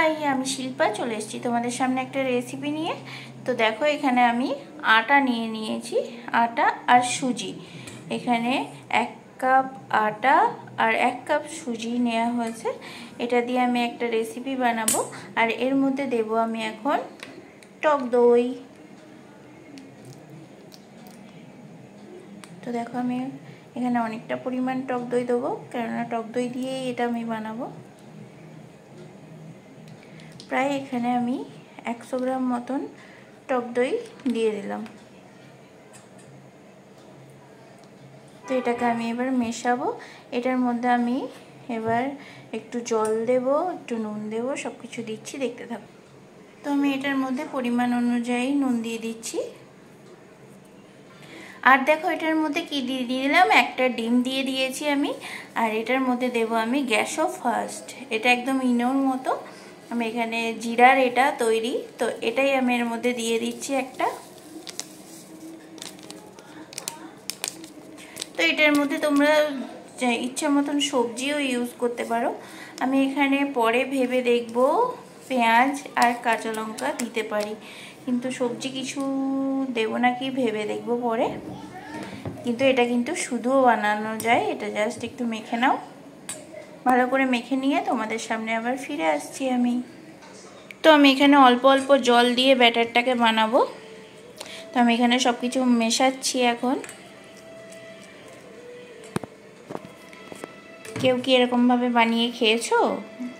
High, আমি শিল্পা চলে এসেছি তোমাদের সামনে একটা রেসিপি নিয়ে। তো দেখো, এখানে আমি আটা নিয়ে নিয়েছি, আটা আর সুজি। এখানে 1 কাপ আটা আর 1 কাপ সুজি নেওয়া হয়েছে। এটা দিয়ে আমি একটা রেসিপি বানাবো। আর এর মধ্যে দেব আমি এখন টক দই। তো দেখো, আমি এখানে অনেকটা পরিমাণ টক দই দেবো, কেননা টক দই দিয়েই এটা আমি বানাবো। প্রায় এখানে আমি 100 গ্রাম মতন টক দই দিয়ে দিলাম। তো এটাকে আমি এবার মেশাবো। এটার মধ্যে আমি এবার একটু জল দেব, একটু নুন দেব, সব কিছু দিচ্ছি, দেখতে থাকো। তো আমি এটার মধ্যে পরিমাণ অনুযায়ী নুন দিয়ে দিচ্ছি। আর দেখো, এটার মধ্যে কি দিয়ে দিলাম, একটা ডিম দিয়ে দিয়েছি আমি। আর এটার মধ্যে দেব আমি গ্যাসো ফার্স্ট। এটা একদম ইনোর মতো। আমি এখানে জিরার এটা তৈরি, তো এটাই আমি এর মধ্যে দিয়ে দিচ্ছি একটা। তো এটার মধ্যে তোমরা ইচ্ছা মতন সবজিও ইউজ করতে পারো। আমি এখানে পরে ভেবে দেখব পেঁয়াজ আর কাঁচা লঙ্কা দিতে পারি, কিন্তু সবজি কিছু দেবো নাকি ভেবে দেখবো পরে। কিন্তু এটা কিন্তু শুধুও বানানো যায়। এটা জাস্ট একটু মেখে নাও, ভালো করে মেখে নিয়ে তোমাদের সামনে আবার ফিরে আসছি আমি। তো আমি এখানে অল্প অল্প জল দিয়ে ব্যাটারটাকে বানাবো। তো আমি এখানে সব কিছু মেশাচ্ছি এখন। কেউ কি এরকমভাবে বানিয়ে খেয়েছো?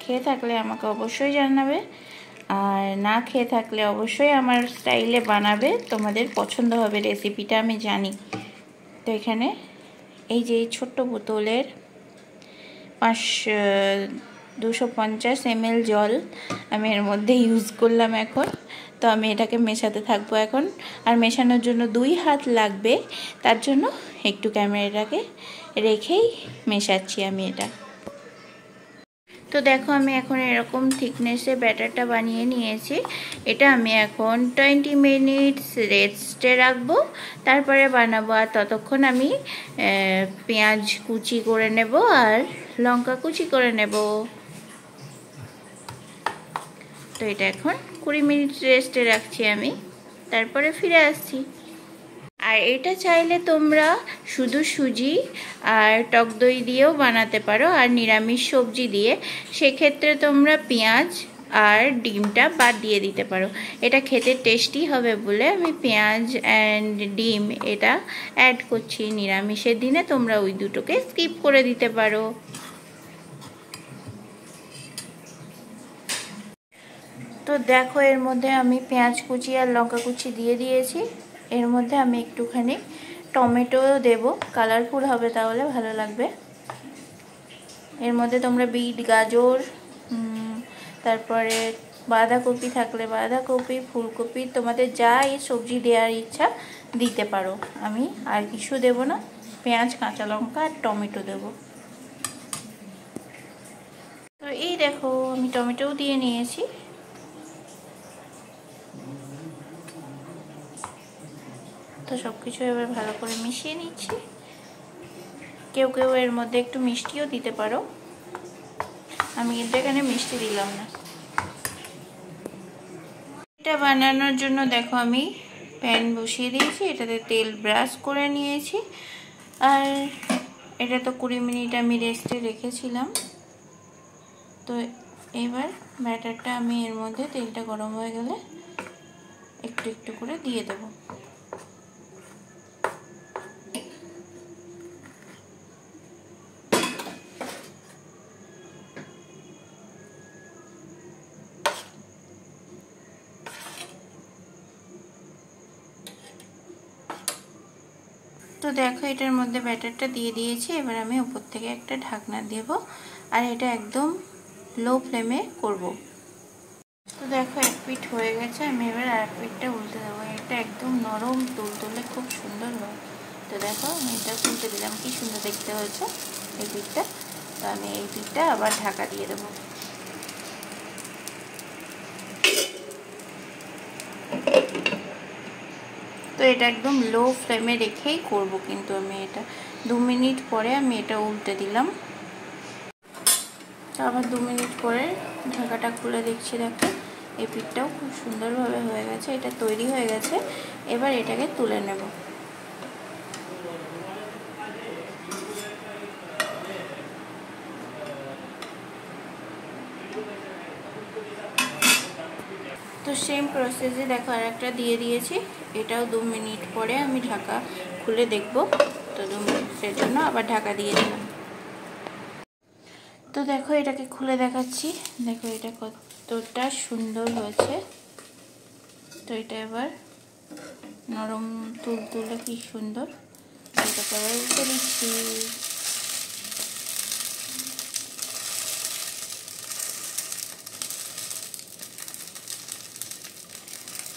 খেয়ে থাকলে আমাকে অবশ্যই জানাবে, আর না খেয়ে থাকলে অবশ্যই আমার স্টাইলে বানাবে, তোমাদের পছন্দ হবে রেসিপিটা, আমি জানি। তো এখানে এই যে ছোট্ট বোতলের 250 ml জল আমি এর মধ্যে ইউজ করলাম এখন। তো আমি এটাকে মেশাতে থাকবো এখন। আর মেশানোর জন্য 2 হাত লাগবে, তার জন্য একটু ক্যামেরাটাকে রেখেই মেশাচ্ছি আমি এটা। তো দেখো, আমি এখন এরকম থিকনেসে ব্যাটারটা বানিয়ে নিয়েছি। এটা আমি এখন 20 মিনিটস রেস্টে রাখবো, তারপরে বানাবো। আর ততক্ষণ আমি পেঁয়াজ কুচি করে নেব আর লঙ্কা কুচি করে নেব। তো এটা এখন 20 মিনিট রেস্টে রাখছি আমি, তারপরে ফিরে আসছি। আর এটা চাইলে তোমরা শুধু সুজি আর টক দই দিয়েও বানাতে পারো, আর নিরামিষ সবজি দিয়ে। সেক্ষেত্রে তোমরা পেঁয়াজ আর ডিমটা বাদ দিয়ে দিতে পারো। এটা খেতে টেস্টি হবে বলে আমি পেঁয়াজ অ্যান্ড ডিম এটা অ্যাড করছি। নিরামিষের দিনে তোমরা ওই দুটোকে স্কিপ করে দিতে পারো। তো দেখো, এর মধ্যে আমি পেঁয়াজ কুচি আর লঙ্কা কুচি দিয়ে দিয়েছি। এর মধ্যে আমি একটুখানি টমেটো দেব, কালারফুল হবে, তাহলে ভালো লাগবে। এর মধ্যে তোমরা বিট, গাজর, তারপরে বাঁধাকপি থাকলে বাঁধাকপি, ফুলকপি, তোমাদের যা এই সবজি দেওয়ার ইচ্ছা দিতে পারো। আমি আর কিছু দেব না, পেঁয়াজ, কাঁচা লঙ্কা আর টমেটো দেব। তো এই দেখো, আমি টমেটোও দিয়ে নিয়েছি। তো সব কিছু এবার ভালো করে মিশিয়ে নিচ্ছি। কেউ কেউ এর মধ্যে একটু মিষ্টিও দিতে পারো, আমি কিন্তু এখানে মিষ্টি দিলাম না। এটা বানানোর জন্য দেখো, আমি প্যান বসিয়ে দিয়েছি, এটাতে তেল ব্রাশ করে নিয়েছি। আর এটা তো 20 মিনিট আমি রেস্টে রেখেছিলাম। তো এবার ব্যাটারটা আমি এর মধ্যে, তেলটা গরম হয়ে গেলে একটু একটু করে দিয়ে দেবো। তো দেখো, এটার মধ্যে ব্যাটারটা দিয়ে দিয়েছি। এবার আমি উপর থেকে একটা ঢাকনা দেব, আর এটা একদম লো ফ্লেমে করব। তো দেখো, এক পিঠ হয়ে গেছে, আমি এবার আর এক পিঠটা উল্টে দেবো। এটা একদম নরম তুলতুলে, খুব সুন্দর হয়। তো দেখো, আমি এটা উল্টে দিলাম, কি সুন্দর দেখতে হয়েছে এই পিঠটা। তো আমি এই পিঠটা আবার ঢাকা দিয়ে দেবো। তো এটা একদম লো ফ্লেমে রেখেই করব, কিন্তু আমি এটা 2 মিনিট পরে আমি এটা উল্টে দিলাম। তো তো আবার 2 মিনিট পরে ঢাকাটা খুলে দেখছি, দেখো এই পিঠটাও খুব সুন্দরভাবে হয়ে গেছে, এটা তৈরি হয়ে গেছে। এবার এটাকে তুলে নেব। তো সেম প্রসেসে দেখো আর একটা দিয়ে দিয়েছি, এটাও 2 মিনিট পরে আমি ঢাকা খুলে দেখব। তো 2 মিনিটের জন্য আবার ঢাকা দিয়ে দিলাম। তো দেখো এটাকে খুলে দেখাচ্ছি, দেখো এটা কতটা সুন্দর হয়েছে। তো এটা এবার নরম তুলতুলে কি সুন্দর, এটাকে আবার উল্টে দিচ্ছি।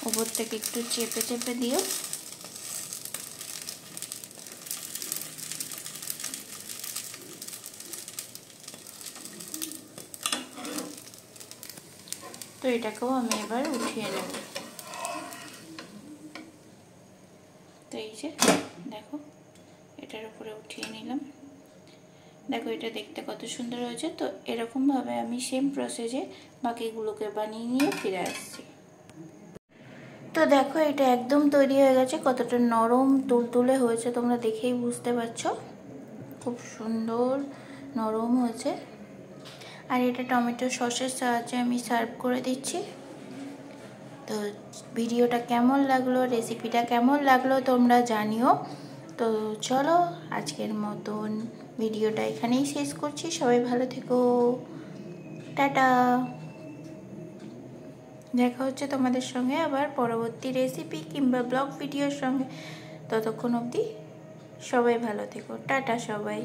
উপর থেকে একটু চেপে চেপে দিও। তো এটাকেও আমি এবার উঠিয়ে নেব। তো এই যে দেখো এটার উপরে উঠিয়ে নিলাম। দেখো এটা দেখতে কত সুন্দর হয়েছে। তো এরকমভাবে আমি সেম প্রসেসে বাকিগুলোকে বানিয়ে নিয়ে ফিরে আসছি। তো দেখো এটা একদম তৈরি হয়ে গেছে, কতটা নরম তুলতুলে হয়েছে তোমরা দেখেই বুঝতে পারছো, খুব সুন্দর নরম হয়েছে। আর এটা টমেটো সসের সাহায্যে আমি সার্ভ করে দিচ্ছি। তো ভিডিওটা কেমন লাগলো, রেসিপিটা কেমন লাগলো তোমরা জানিও। তো চলো আজকের মতন ভিডিওটা এখানেই শেষ করছি। সবাই ভালো থেকো, টাটা। দেখা হচ্ছে তোমাদের সঙ্গে আবার পরবর্তী রেসিপি কিংবা ব্লগ ভিডিওর সঙ্গে। ততক্ষণ অবধি সবাই ভালো থেকো, টাটা সবাই।